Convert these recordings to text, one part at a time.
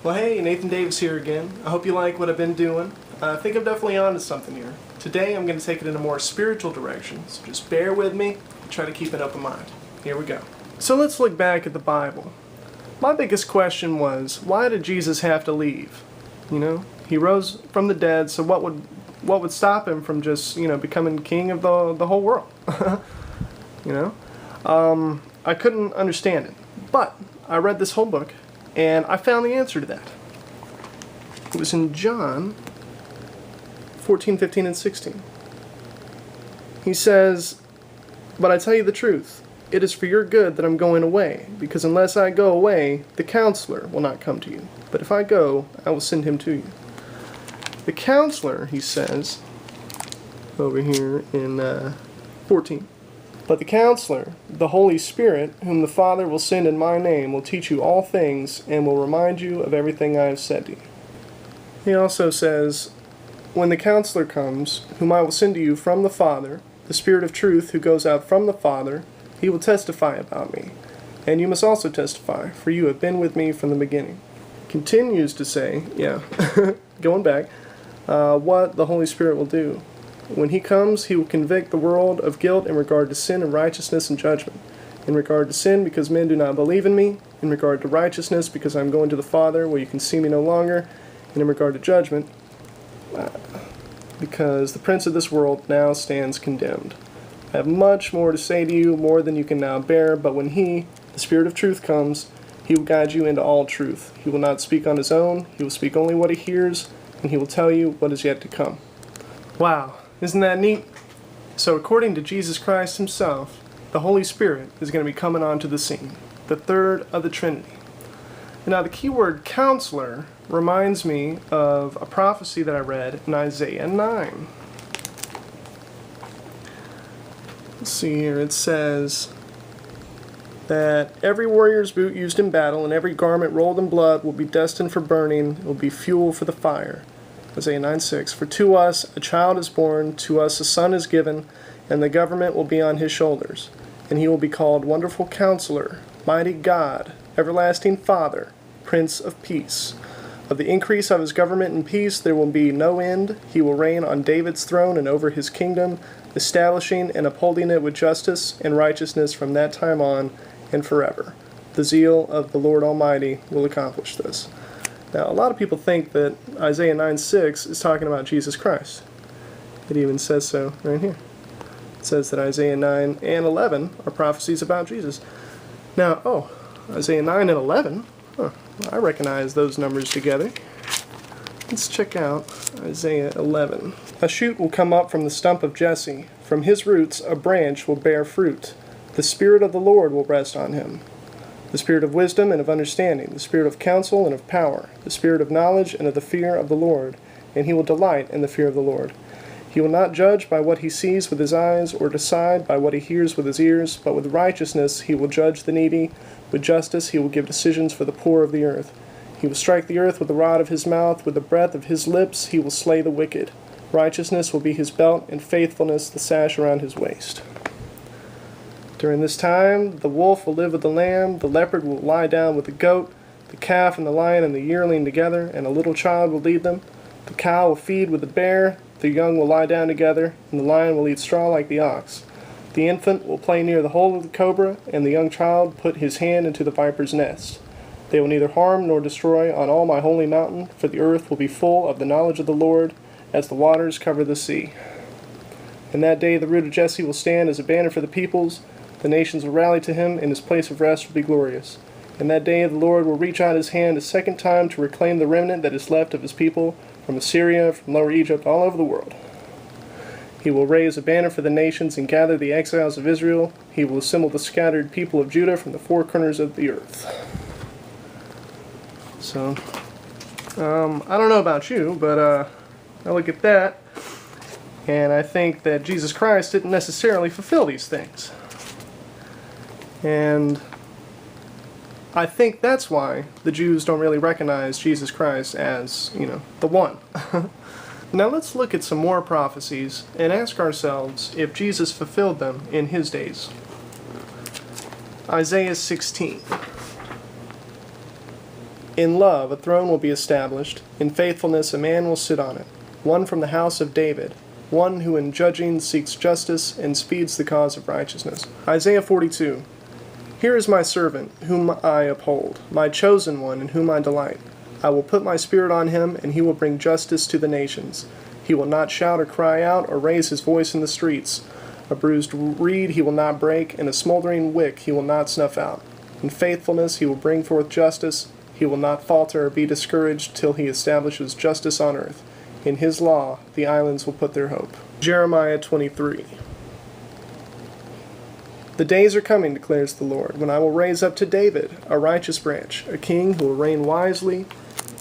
Well, hey, NathanGDavis here again. I hope you like what I've been doing. I think I'm definitely onto something here. Today I'm going to take it in a more spiritual direction, so just bear with me and try to keep an open mind. Here we go. So let's look back at the Bible. My biggest question was, why did Jesus have to leave? You know, he rose from the dead, so what would stop him from just, becoming king of the whole world? I couldn't understand it. But I read this whole book, and I found the answer to that. It was in John 14, 15, and 16. He says, "But I tell you the truth, it is for your good that I'm going away, because unless I go away, the Counselor will not come to you. But if I go, I will send him to you." The Counselor, he says, over here in 14. "But the Counselor, the Holy Spirit, whom the Father will send in my name, will teach you all things, and will remind you of everything I have said to you." He also says, "When the Counselor comes, whom I will send to you from the Father, the Spirit of truth who goes out from the Father, he will testify about me. And you must also testify, for you have been with me from the beginning." Continues to say, going back, what the Holy Spirit will do. "When he comes, he will convict the world of guilt in regard to sin and righteousness and judgment. In regard to sin, because men do not believe in me. In regard to righteousness, because I am going to the Father, where you can see me no longer. And in regard to judgment, because the prince of this world now stands condemned. I have much more to say to you, more than you can now bear, but when he, the Spirit of truth, comes, he will guide you into all truth. He will not speak on his own, he will speak only what he hears, and he will tell you what is yet to come." Wow, isn't that neat? So according to Jesus Christ himself, the Holy Spirit is going to be coming onto the scene, the third of the Trinity. Now the key word counselor reminds me of a prophecy that I read in Isaiah 9. Let's see here, it says that every warrior's boot used in battle and every garment rolled in blood will be destined for burning, will be fuel for the fire. Isaiah 9:6. "For to us a child is born, to us a son is given, and the government will be on his shoulders. And he will be called Wonderful Counselor, Mighty God, Everlasting Father, Prince of Peace. Of the increase of his government and peace there will be no end. He will reign on David's throne and over his kingdom, establishing and upholding it with justice and righteousness from that time on and forever. The zeal of the Lord Almighty will accomplish this." Now, a lot of people think that Isaiah 9:6 is talking about Jesus Christ. It even says so right here. It says that Isaiah 9 and 11 are prophecies about Jesus. Now, Isaiah 9 and 11? I recognize those numbers together. Let's check out Isaiah 11. "A shoot will come up from the stump of Jesse. From his roots a branch will bear fruit. The Spirit of the Lord will rest on him. The Spirit of wisdom and of understanding, the Spirit of counsel and of power, the Spirit of knowledge and of the fear of the Lord. And he will delight in the fear of the Lord. He will not judge by what he sees with his eyes, or decide by what he hears with his ears, but with righteousness he will judge the needy. With justice he will give decisions for the poor of the earth. He will strike the earth with the rod of his mouth, with the breath of his lips he will slay the wicked. Righteousness will be his belt, and faithfulness the sash around his waist. During this time the wolf will live with the lamb, the leopard will lie down with the goat, the calf and the lion and the yearling together, and a little child will lead them. The cow will feed with the bear, the young will lie down together, and the lion will eat straw like the ox. The infant will play near the hole of the cobra, and the young child put his hand into the viper's nest. They will neither harm nor destroy on all my holy mountain, for the earth will be full of the knowledge of the Lord, as the waters cover the sea. In that day the root of Jesse will stand as a banner for the peoples. The nations will rally to him, and his place of rest will be glorious. In that day the Lord will reach out his hand a second time to reclaim the remnant that is left of his people from Assyria, from Lower Egypt, all over the world. He will raise a banner for the nations and gather the exiles of Israel. He will assemble the scattered people of Judah from the four corners of the earth." So, I don't know about you, but I look at that, and I think that Jesus Christ didn't necessarily fulfill these things. And I think that's why the Jews don't really recognize Jesus Christ as, the one. Now let's look at some more prophecies and ask ourselves if Jesus fulfilled them in his days. Isaiah 16. In love a throne will be established, in faithfulness a man will sit on it, one from the house of David, one who in judging seeks justice and speeds the cause of righteousness. Isaiah 42. Here is my servant, whom I uphold, my chosen one, in whom I delight. I will put my spirit on him, and he will bring justice to the nations. He will not shout or cry out or raise his voice in the streets. A bruised reed he will not break, and a smoldering wick he will not snuff out. In faithfulness he will bring forth justice. He will not falter or be discouraged till he establishes justice on earth. In his law the islands will put their hope. Jeremiah 23. The days are coming, declares the Lord, when I will raise up to David a righteous branch, a king who will reign wisely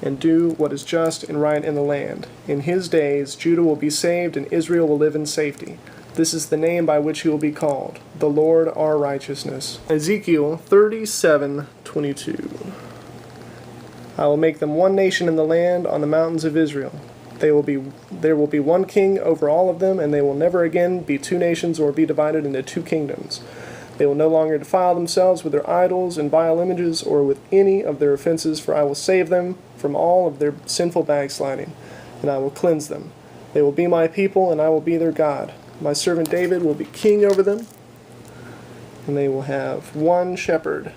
and do what is just and right in the land. In his days Judah will be saved and Israel will live in safety. This is the name by which he will be called, the Lord our righteousness. Ezekiel 37:22. I will make them one nation in the land on the mountains of Israel. There will be one king over all of them, and they will never again be two nations or be divided into two kingdoms. They will no longer defile themselves with their idols and vile images or with any of their offenses, for I will save them from all of their sinful backsliding, and I will cleanse them. They will be my people, and I will be their God. My servant David will be king over them, and they will have one shepherd.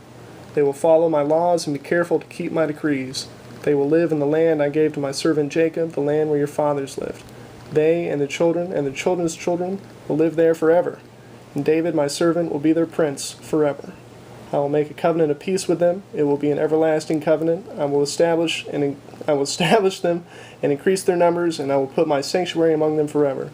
They will follow my laws and be careful to keep my decrees. They will live in the land I gave to my servant Jacob, the land where your fathers lived. They and the children and the children's children will live there forever. And David, my servant, will be their prince forever. I will make a covenant of peace with them. It will be an everlasting covenant. I will establish them and increase their numbers, and I will put my sanctuary among them forever.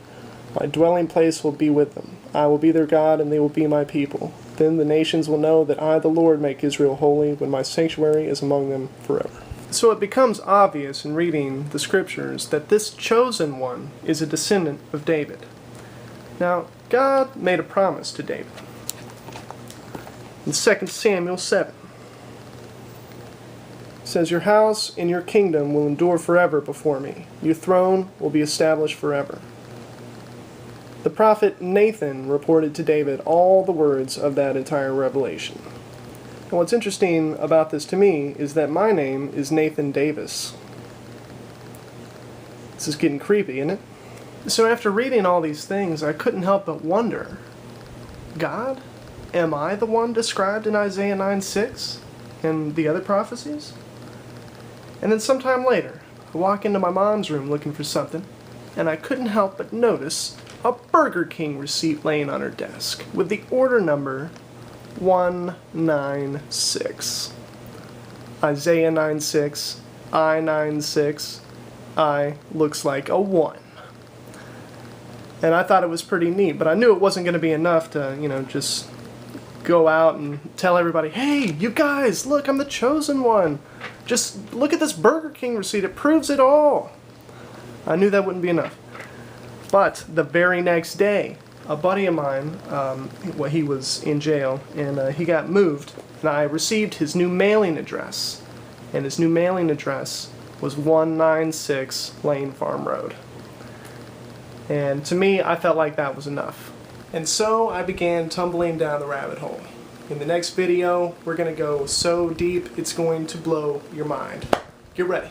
My dwelling place will be with them. I will be their God, and they will be my people. Then the nations will know that I, the Lord, make Israel holy, when my sanctuary is among them forever. So it becomes obvious in reading the scriptures that this chosen one is a descendant of David. Now, God made a promise to David. In 2 Samuel 7, it says, your house and your kingdom will endure forever before me. Your throne will be established forever. The prophet Nathan reported to David all the words of that entire revelation. And what's interesting about this to me is that my name is NathanGDavis. This is getting creepy, isn't it? So after reading all these things, I couldn't help but wonder, God, am I the one described in Isaiah 9:6 and the other prophecies? And then sometime later, I walk into my mom's room looking for something, and I couldn't help but notice a Burger King receipt laying on her desk with the order number 196. Isaiah 9:6, I 9:6, I looks like a 1. And I thought it was pretty neat, but I knew it wasn't going to be enough to, just go out and tell everybody, hey, you guys, look, I'm the chosen one. Just look at this Burger King receipt, it proves it all. I knew that wouldn't be enough. But the very next day, a buddy of mine, he was in jail, and he got moved, and I received his new mailing address. And his new mailing address was 196 Lane Farm Road. And to me, I felt like that was enough. And so I began tumbling down the rabbit hole. In the next video, we're going to go so deep, it's going to blow your mind. Get ready.